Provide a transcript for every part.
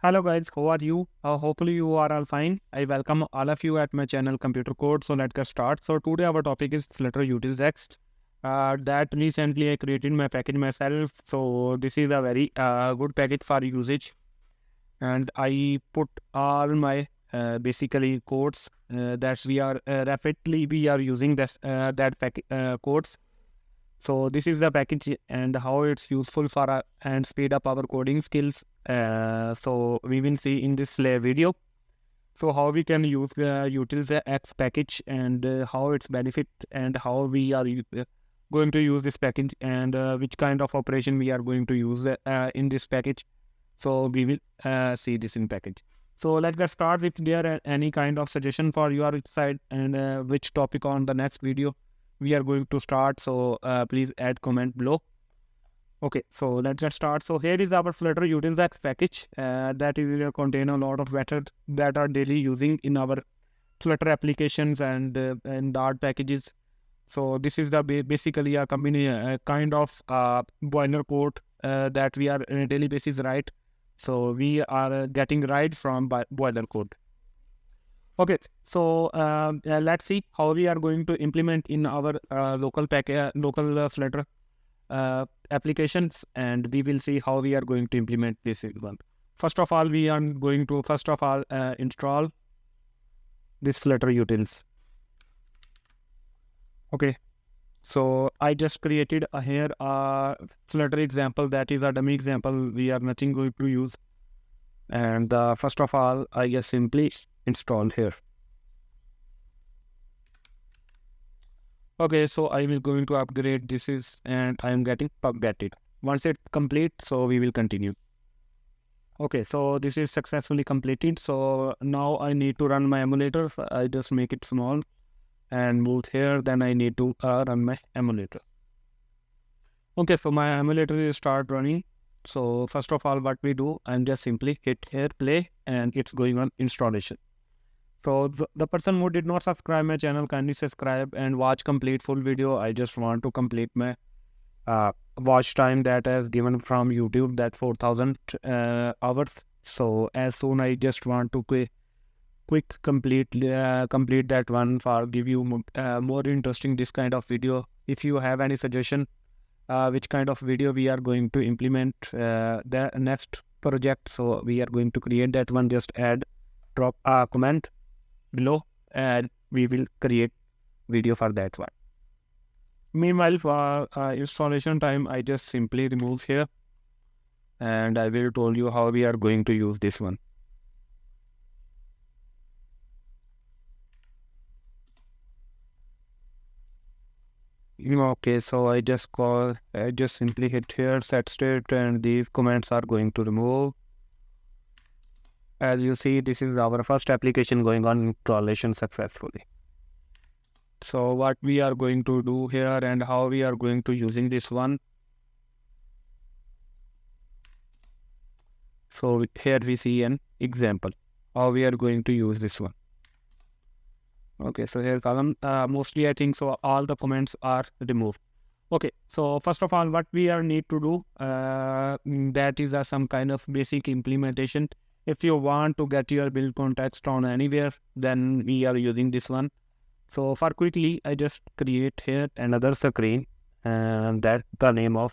Hello guys, how are you? Hopefully you are all fine. I welcome all of you at my channel Computer Code. So let's get started. So today our topic is Flutter Utilsx. That recently I created my package myself. So this is a very good package for usage, and I put all my basically codes that we are rapidly we are using this that codes. So this is the package and how it's useful for and speed up our coding skills. So we will see in this video. So how we can use the Utilsx package and how it's benefit and how we are going to use this package and which kind of operation we are going to use in this package. So we will see this in package. So let's get started. If there are any kind of suggestion for your side and which topic on the next video we are going to start, so please add comment below. Okay, so let's get started. So here is our Flutter Utilsx package that is contain a lot of methods that are daily using in our Flutter applications and Dart packages. So this is the basically a kind of boiler code that we are on a daily basis write. So we are getting right from boiler code. Okay, so let's see how we are going to implement in our local Flutter applications, and we will see how we are going to implement this one. First of all, we are going to install this Flutter Utils. Okay, so I just created here a Flutter example that is a dummy example. We are nothing going to use, and first of all, I just simply install here. Okay, so I will going to upgrade this and I am getting updated. Once it complete, so we will continue. Okay, so this is successfully completed. So now I need to run my emulator. I just make it small and move here. Then I need to run my emulator. Okay, so my emulator is start running. So first of all, what we do, I'm just simply hit here play and it's going on installation. So the person who did not subscribe my channel, kindly subscribe and watch complete full video. I just want to complete my watch time that is given from YouTube, that 4,000 hours. So as soon I just want to quick complete that one for give you more interesting this kind of video. If you have any suggestion which kind of video we are going to implement the next project, so we are going to create that one, just drop a comment below and we will create video for that one. Meanwhile, for installation time, I just simply remove here and I will tell you how we are going to use this one. Okay, so I just simply hit here set state and these comments are going to remove. As you see, this is our first application going on installation successfully. So what we are going to do here and how we are going to using this one. So here we see an example how we are going to use this one. Okay, so here column mostly I think so all the comments are removed. Okay, so first of all, what we are need to do that is some kind of basic implementation. If you want to get your build context on anywhere, then we are using this one. So for quickly, I just create here another screen and that the name of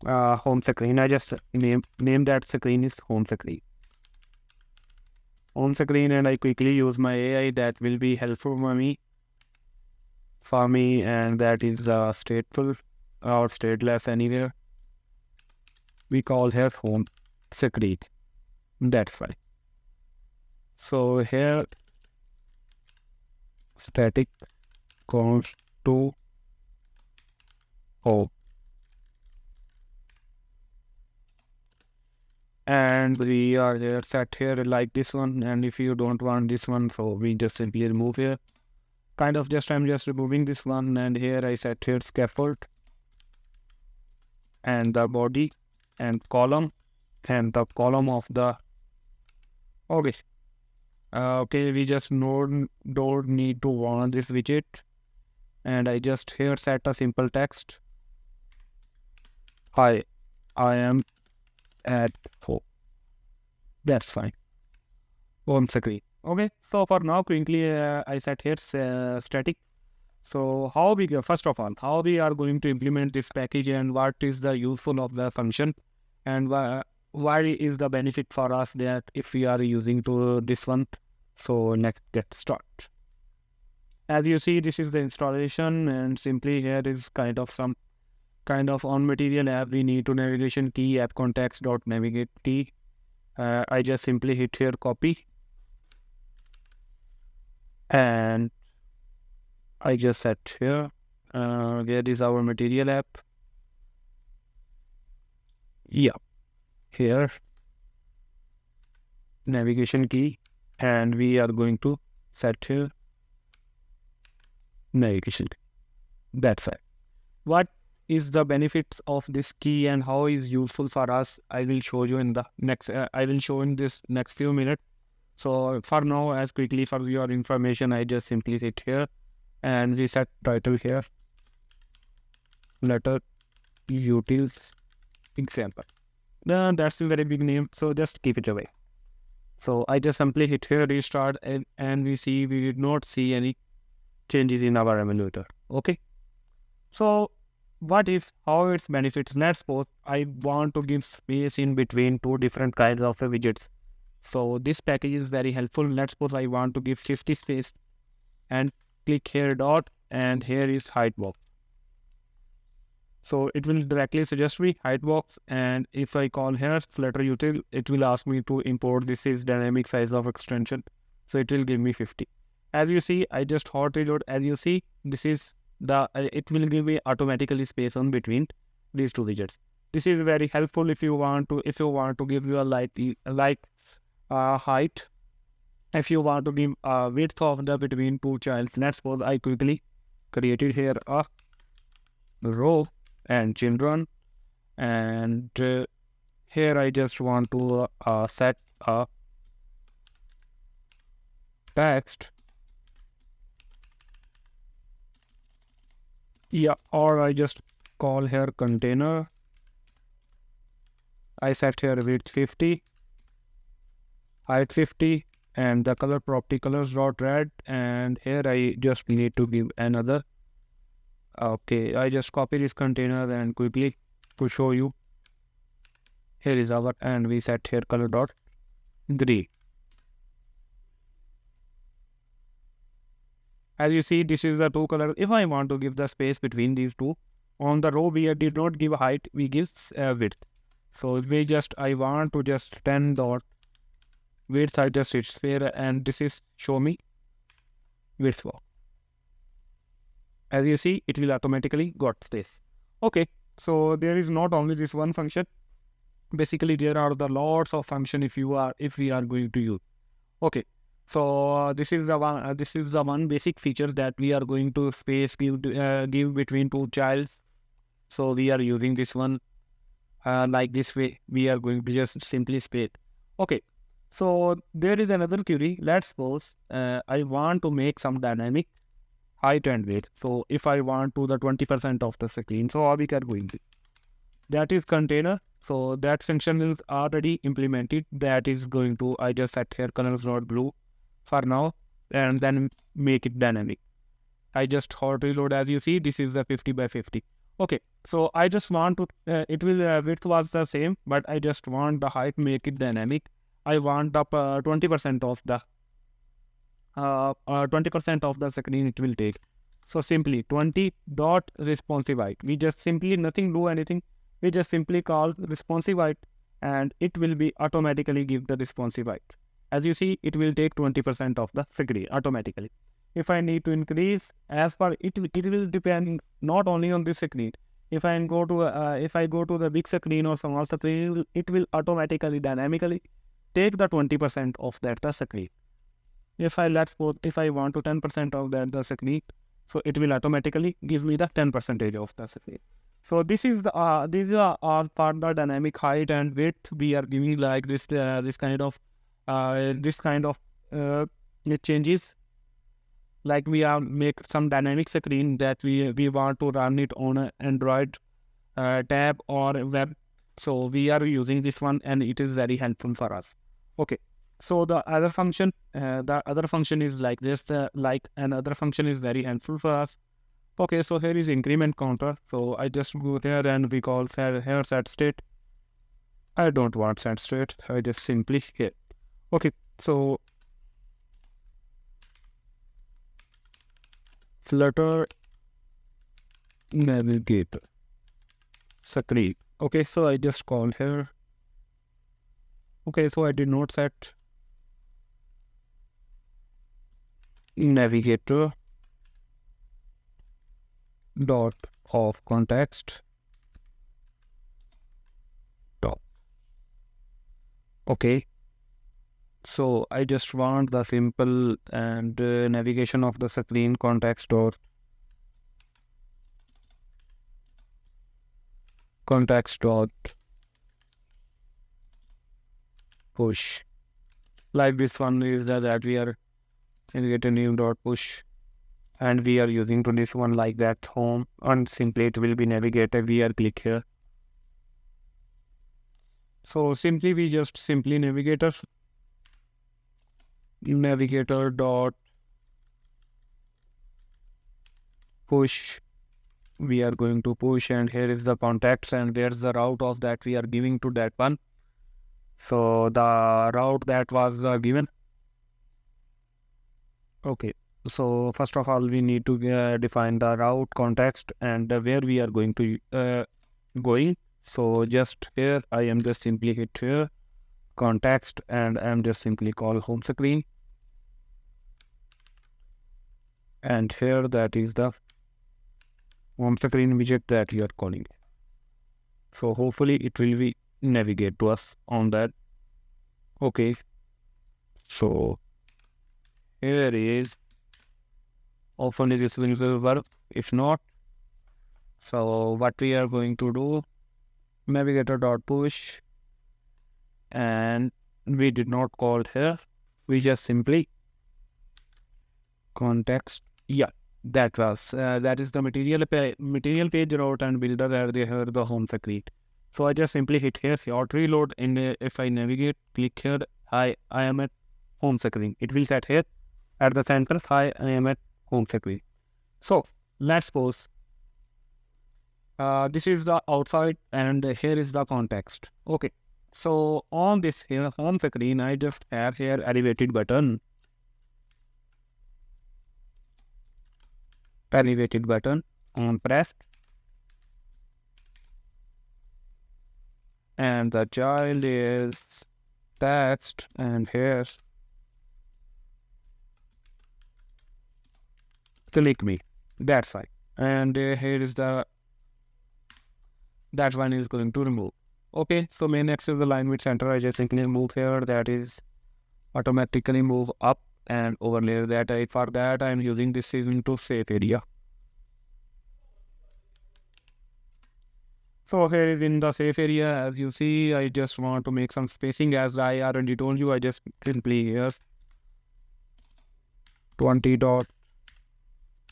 home screen. I just name that screen is home screen. Home screen, and I quickly use my AI that will be helpful for me, and that is stateful or stateless anywhere. We call here home screen. That's why. So here static const to home, and we are here set here like this one. And if you don't want this one, so we just simply remove here. Kind of just I'm just removing this one, and here I set here scaffold and the body and column and the column of the okay, we just don't need to want this widget, and I just here set a simple text. Hi, I am at home. That's fine. Home screen. Okay. So for now, quickly, I set here static. So how we first of all, how we are going to implement this package and what is the useful of the function, and why is the benefit for us that if we are using to this one. So let's get started. As you see, this is the installation, and simply here is kind of some kind of on material app. We need to navigation key app context dot navigate key. I just simply hit here copy, and I just set here. Where is our material app? Yeah, here navigation key, and we are going to set here navigation key. That's it. What is the benefits of this key and how is useful for us? I will show you in the next. I will show in this next few minutes. So for now, as quickly for your information, I just simply hit here and we set title here. Flutter Utilsx example. That's a very big name, so just keep it away. So I just simply hit here restart, and we see we did not see any changes in our emulator. Okay. So what if how its benefits? Let's suppose I want to give space in between two different kinds of widgets. So this package is very helpful. Let's suppose I want to give 50 space and click here dot, and here is height box. So it will directly suggest me height box, and if I call here Flutter Util, it will ask me to import this is dynamic size of extension. So it will give me 50. As you see, I just hot reload. As you see, this is the it will give me automatically space on between these two widgets. This is very helpful if you want to give you a height. If you want to give width of the between two childs. Let's suppose I quickly created here a row and children, and here I just want to set a text, or I just call here container. I set here width 50, height 50, and the color property colors dot red, and here I just need to give another. Okay, I just copy this container and quickly to show you. Here is our, and we set here color dot gray. As you see, this is the two colors. If I want to give the space between these two, on the row we did not give height, we give width. So we just, I want to just 10 dot width, I just hit sphere, and this is show me width box. As you see, it will automatically got space. Okay, so there is not only this one function. Basically, there are the lots of function if we are going to use. Okay, so this is the one. This is the one basic feature that we are going to space give between two childs. So we are using this one like this way. We are going to just simply space. Okay, so there is another query. Let's suppose I want to make some dynamic height and weight. So if I want to the 20% of the screen, so how we are going to, that is container. So that function is already implemented. That is going to, I just set here colors not blue for now, and then make it dynamic. I just hot reload. As you see, this is a 50 by 50. Okay, so I just want to, it will width was the same, but I just want the height make it dynamic. I want up 20% of the 20% of the screen it will take. So simply 20 dot responsive height. We just simply nothing do anything. We just simply call responsive height, and it will be automatically give the responsive height. As you see, it will take 20% of the screen automatically. If I need to increase, as per it will depend not only on this screen. If I go to the big screen or small screen, it will automatically dynamically take the 20% of that the screen. If I if I want to 10% of that the screen, so it will automatically give me the 10% of the screen. So this is the these are part the dynamic height and width we are giving, like this kind of changes. Like we are make some dynamic screen that we want to run it on an Android tab or web. So we are using this one, and it is very helpful for us. Okay, so the other function is like this. Like another function is very helpful for us. Okay, so here is increment counter. So I just go there and we call here set state. I don't want set state. I just simply here. Okay, so Flutter navigator screen. Okay, so I just call here. Okay, so I did not set navigator dot of context top. Okay, so I just want the simple and navigation of the screen context dot push. Like this one is that we are get a new dot push, and we are using to this one like that home, and simply it will be navigated. We are click here. So simply we just simply navigator dot push. We are going to push, and here is the contacts, and there's the route of that we are giving to that one. So the route that was given. Okay, so first of all we need to define the route context and where we are going to going. So just here I am just simply hit here context, and I am just simply call home screen, and here that is the home screen widget that you are calling. So hopefully it will be navigate to us on that. Okay, so here is hopefully this will work. If not, so what we are going to do, navigator dot push, and we did not call here, we just simply context. Yeah, that was that is the material page route and builder that they have the home screen. So I just simply hit here auto reload, and if I navigate, click here, I am at home screen. It will set here at the center. I am at home screen. So let's suppose this is the outside, and here is the context. Okay, so on this here home screen, I just have here elevated button. On pressed, and the child is text, and here's click me. That's right. And here is the that one is going to remove. Okay, so main axis of the line with center, I just simply move here. That is automatically move up and overlay that. For that I am using this is into safe area. So here is in the safe area, as you see, I just want to make some spacing. As I already told you, I just simply here 20 dot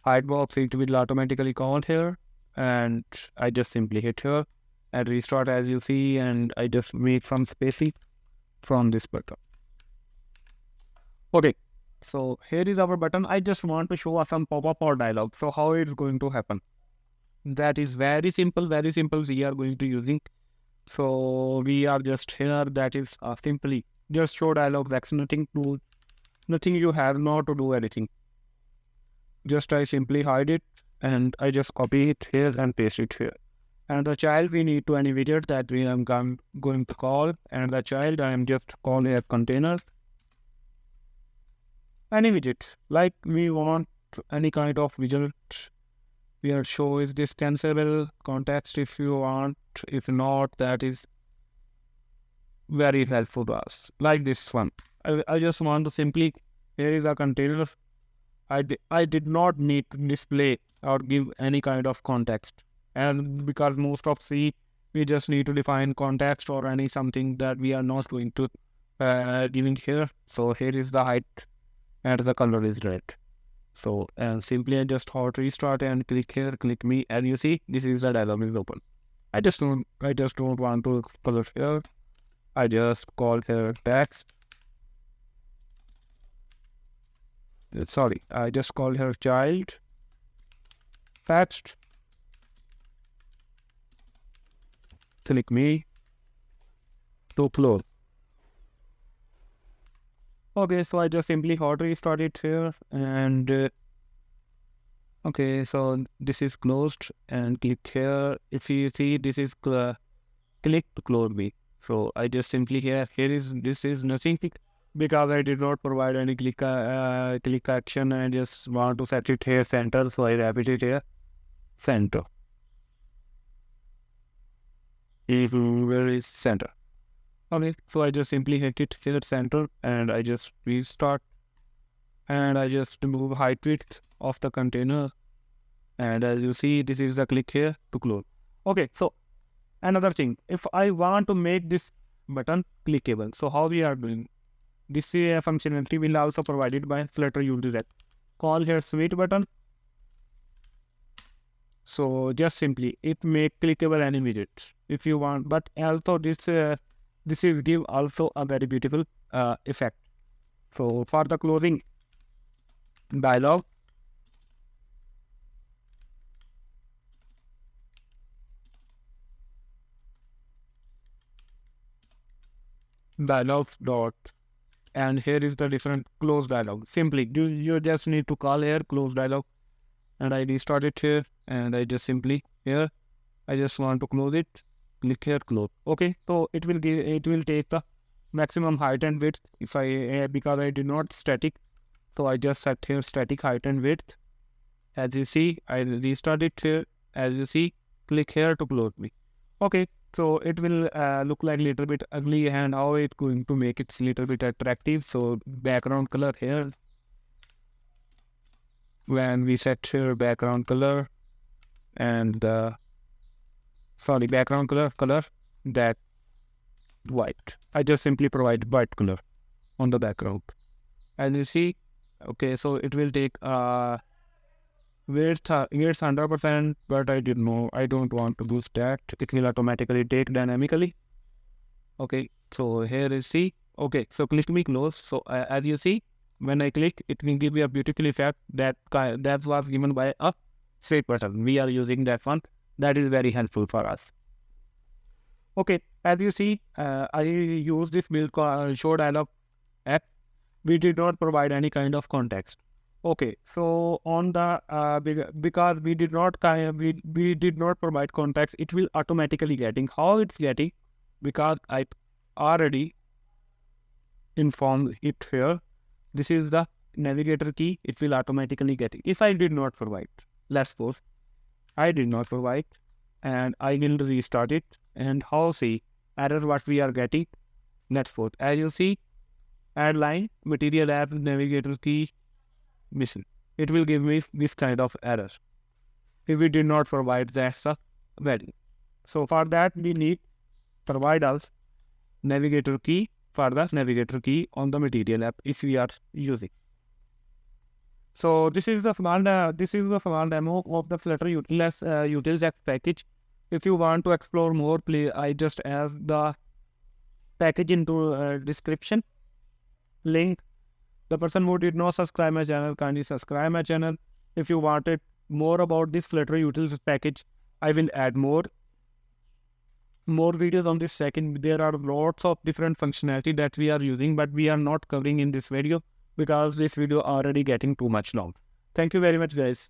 height box, it will automatically count here, and I just simply hit here and restart, as you see, and I just make some spacing from this button. Okay, so here is our button. I just want to show us some pop-up or dialog. So how it's going to happen? That is very simple we are going to using. So we are just here, that is simply just show dialog. That's nothing you have not to do anything. Just I simply hide it, and I just copy it here and paste it here. And the child, we need to any widget that we are going to call, and the child I am just calling a container. Any widgets, like we want any kind of widget. We are show is this cancelable context if you want. If not, that is very helpful to us. Like this one, I just want to simply, here is a container. I did not need to display or give any kind of context, and because most of C, we just need to define context or any something that we are not going to giving here. So here is the height, and the color is red. So and simply I just hot restart and click here, click me, and you see this is the dialog is open. I just don't want to color here. I just call here text, sorry, I just call her child fetched. Click me to close. Okay, so I just simply hot restart it here, and okay, so this is closed, and click here. If you see, this is click to close me. So I just simply this is nothing because I did not provide any click action. I just want to set it here center, so I wrap it here center. Where is center? Okay, so I just simply hit it here center, and I just restart, and I just move height width of the container, and as you see, this is the click here to close. Okay, so another thing, if I want to make this button clickable, so how we are doing? This functionality will also provided by Flutter Utilsx. Call here switch button. So just simply it make clickable any widget if you want, but also this will give also a very beautiful effect. So for the closing dialog, dot, and here is the different close dialog. Simply you just need to call here close dialog, and I restart it here, and I just simply here I just want to close it, click here close. Okay, so it will take the maximum height and width. If I because I did not static, so I just set here static height and width. As you see, I restart it here. As you see, click here to close me. Okay, so it will look like little bit ugly, and how it's going to make it little bit attractive. So background color here, when we set here background color, and background color that white. I just simply provide white color on the background. As you see, okay, so it will take width 100%, but I don't want to boost that. It will automatically take dynamically. Okay, so here is see. Okay, so click me close. So as you see, when I click, it will give you a beautiful effect that was given by a straight button. We are using that one. That is very helpful for us. Okay, as you see, I use this build show dialog app. We did not provide any kind of context. Okay, so on the because we did not provide context, it will automatically getting how it's getting, because I already informed it here. This is the navigator key. It will automatically get it. If I did not provide, let's suppose I did not provide, and I will restart it, and how see error what we are getting. Let's suppose as you see, add line material app navigator key missing. It will give me this kind of error if we did not provide that value. So for that we need provide us navigator key for the navigator key on the material app if we are using. So this is the small demo of the Flutter Utilsx package. If you want to explore more, please I just add the package into description link. The person who did not subscribe my channel, kindly subscribe my channel. If you wanted more about this Flutter Utilsx package, I will add more videos on this second. There are lots of different functionality that we are using, but we are not covering in this video because this video already getting too much long. Thank you very much, guys.